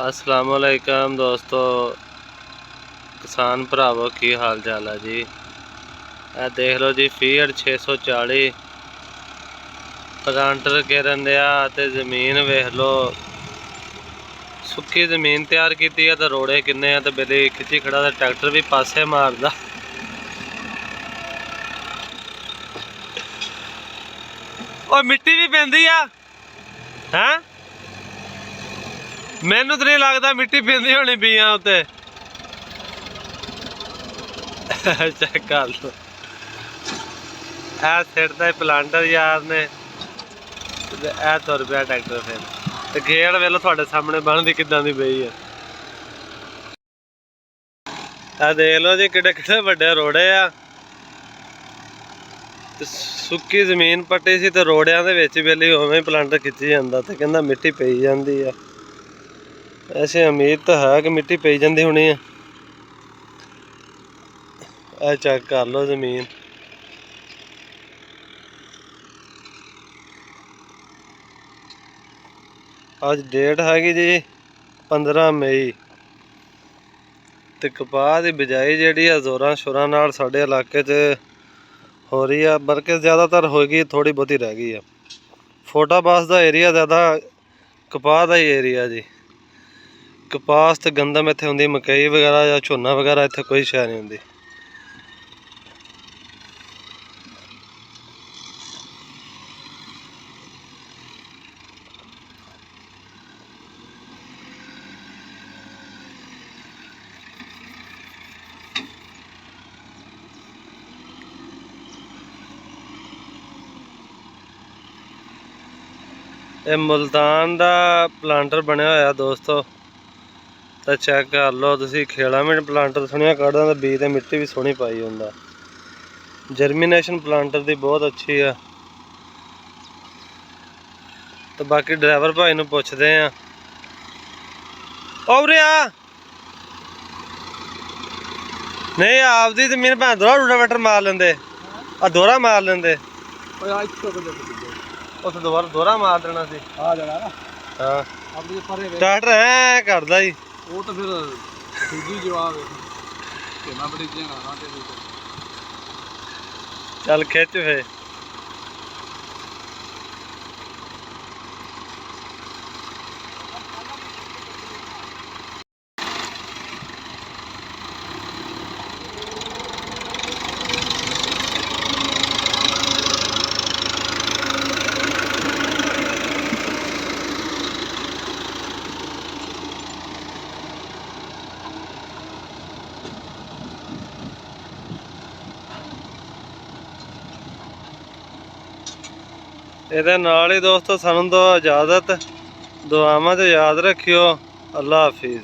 अस्सलाम वालेकुम दोस्तों, किसान भरावो की हाल चाल है जी। देख लो जी फीड 640 प्लांटर गिरन दिया ते जमीन वेख लो, सुक्की जमीन तैयार की है तो रोड़े किन्ने तो बिल्ली खिंची खड़ा तो ट्रैक्टर भी पासे मारदा। और मिट्टी भी पैंदी है मैनू तो नहीं लगता मिट्टी पैंदी होनी बीया उत्ते। चेक कर लो सिटदा प्लांटर यार ने तुर पिया ट्रैक्टर फिर ते गेड़ वेलो थोड़े सामने बनदी किदां दी पई है। देख लो जी किड्डे किड्डे वड्डे रोड़े आ। सुक्की जमीन पट्टी सी ते रोड़ियां दे विच वेली उवें प्लांटर खिंची जांदा ते कहंदा मिट्टी पई जांदी है। ऐसे उम्मीद तो है कि मिट्टी पई जांदी होनी है। चेक कर लो जमीन, अज डेट हैगी जी 15 मई ते कपाह की बिजाई जिहड़ी है जोरां शोरां नाल साडे इलाके च हो रही है, बल्कि ज़्यादातर होगी, थोड़ी बहुती रह गई है। फोटाबास का एरिया ज़्यादा कपाह का ही एरिया जी। कपास ते गंदम इत्थे होंदी, मकई वगैरह या झोना वगैरह इत्थे कोई शै नहीं होंदी। ये मुल्तान का प्लांटर बनया होया दोस्तों, तो चेक कर लो तुसी। खेड़ा में प्लांटर सोहनिया कढ़दा ते बीज ते मिट्टी भी सोहनी पाई होंदा। जर्मीनेशन प्लांटर की बहुत अच्छी है। तो बाकी ड्राइवर भाई नूं पुछदे आ। उरे आ नहीं आपदी जमीन भैं दोहरा रूटावेटर मार लेंदे, दोहरा मार लेंदे, उस दोहरा मार देना सी। हाँ ट्रैक्टर है करदा ही वो तो फिर दूजी जवाब चल खिच फिर। ਇਹਦੇ ਨਾਲ ਹੀ ਦੋਸਤੋ ਸਾਨੂੰ ਦੋ ਇਜਾਜ਼ਤ, ਦੁਆਵਾਂ 'ਚ याद रखियो। अल्लाह हाफिज़।